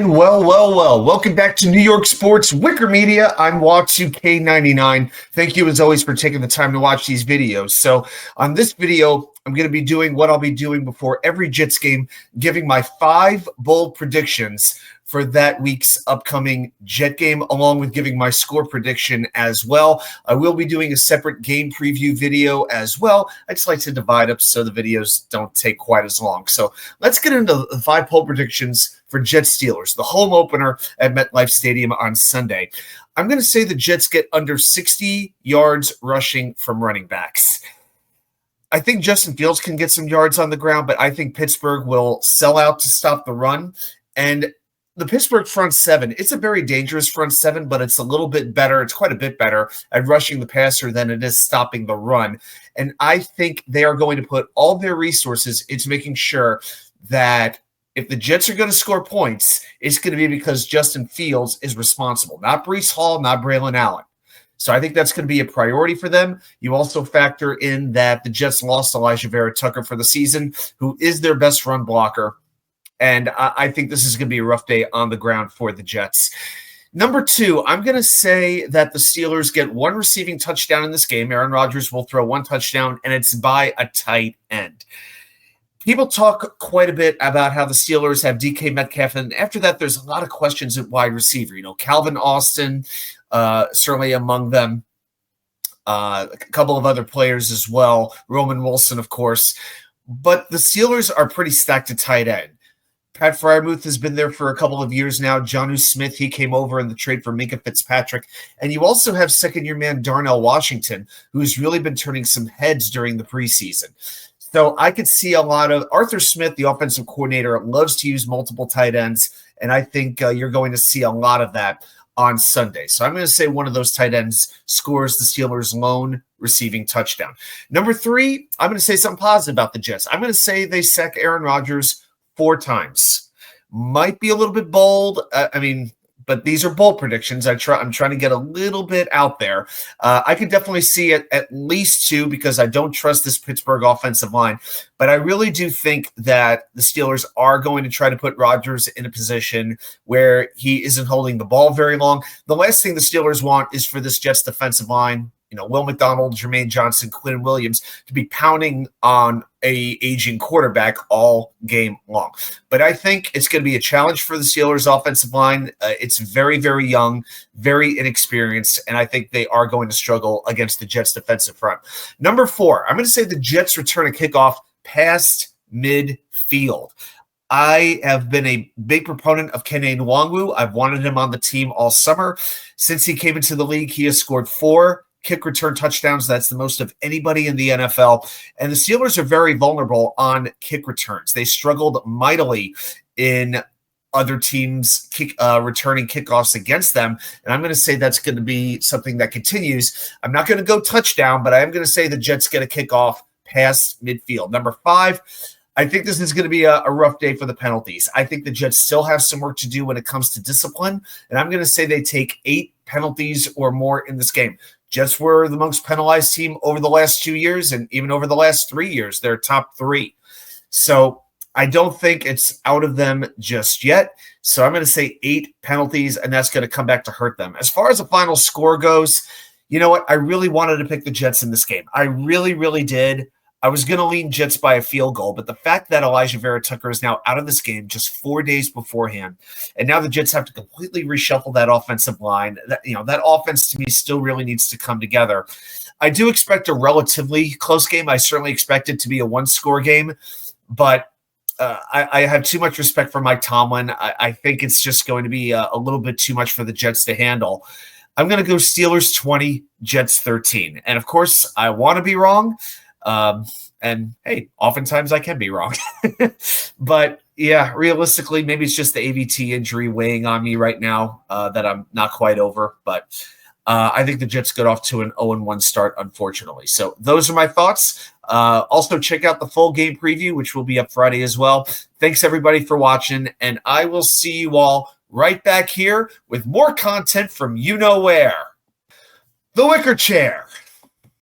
And well. Welcome back to New York Sports WickerMedia. I'm Watsu-K99. Thank you, as always, for taking the time to watch these videos. So on this video, I'm going to be doing what I'll be doing before every Jets game, giving my 5 bold predictions for that week's upcoming Jet game, along with giving my score prediction as well. I will be doing a separate game preview video as well. I just like to divide up so the videos don't take quite as long. So let's get into the 5 bold predictions for Jets Steelers, the home opener at MetLife Stadium on Sunday. I'm going to say the Jets get under 60 yards rushing from running backs. I think Justin Fields can get some yards on the ground, but I think Pittsburgh will sell out to stop the run. And the Pittsburgh front seven, it's a very dangerous front seven, but it's a little bit better. It's quite a bit better at rushing the passer than it is stopping the run. And I think they are going to put all their resources into making sure that if the Jets are going to score points, it's going to be because Justin Fields is responsible, not Breece Hall, not Braylon Allen. So I think that's going to be a priority for them. You also factor in that the Jets lost Elijah Vera Tucker for the season, who is their best run blocker. And I think this is going to be a rough day on the ground for the Jets. Number 2, I'm going to say that the Steelers get 1 receiving touchdown in this game. Aaron Rodgers will throw 1 touchdown, and it's by a tight end. People talk quite a bit about how the Steelers have DK Metcalf, and after that, there's a lot of questions at wide receiver. You know, Calvin Austin, certainly among them. A couple of other players as well. Roman Wilson, of course. But the Steelers are pretty stacked at tight end. Pat Freiermuth has been there for a couple of years now. Jonnu Smith, he came over in the trade for Minka Fitzpatrick. And you also have second-year man Darnell Washington, who's really been turning some heads during the preseason. So I could see a lot of Arthur Smith, the offensive coordinator, loves to use multiple tight ends, and I think you're going to see a lot of that on Sunday. So I'm going to say one of those tight ends scores the Steelers' lone receiving touchdown. Number 3, I'm going to say something positive about the Jets. I'm going to say they sack Aaron Rodgers 4 times. Might be a little bit bold. But these are bold predictions. I'm trying to get a little bit out there. I could definitely see it at least 2 because I don't trust this Pittsburgh offensive line. But I really do think that the Steelers are going to try to put Rodgers in a position where he isn't holding the ball very long. The last thing the Steelers want is for this Jets defensive line, Will McDonald, Jermaine Johnson, Quinn Williams, to be pounding on a aging quarterback all game long. But I think it's going to be a challenge for the Steelers offensive line. It's very, very young, very inexperienced, and I think they are going to struggle against the Jets defensive front. Number 4, I'm going to say the Jets return a kickoff past midfield. I have been a big proponent of Kene Nwangwu. I've wanted him on the team all summer. Since he came into the league, he has scored 4 kick return touchdowns. That's the most of anybody in the NFL. And the Steelers are very vulnerable on kick returns. They struggled mightily in other teams returning kickoffs against them. And I'm going to say that's going to be something that continues. I'm not going to go touchdown, but I am going to say the Jets get a kickoff past midfield. Number 5, I think this is going to be a rough day for the penalties. I think the Jets still have some work to do when it comes to discipline. And I'm going to say they take 8 penalties or more in this game. Jets were the most penalized team over the last 2 years, and even over the last 3 years, they're top 3. So I don't think it's out of them just yet. So I'm going to say 8 penalties, and that's going to come back to hurt them. As far as the final score goes, you know what? I really wanted to pick the Jets in this game. I really, really did. I was going to lean Jets by a field goal, but the fact that Elijah Vera Tucker is now out of this game just 4 days beforehand, and now the Jets have to completely reshuffle that offensive line, that offense to me still really needs to come together. I do expect a relatively close game. I certainly expect it to be a 1-score game, but I have too much respect for Mike Tomlin. I think it's just going to be a little bit too much for the Jets to handle. I'm going to go Steelers 20, Jets 13. And, of course, I want to be wrong. And hey, oftentimes I can be wrong, but yeah, realistically, maybe it's just the AVT injury weighing on me right now, that I'm not quite over, but, I think the Jets got off to an 0-1 start, unfortunately. So those are my thoughts. Also check out the full game preview, which will be up Friday as well. Thanks everybody for watching, and I will see you all right back here with more content from you know where. The Wicker Chair.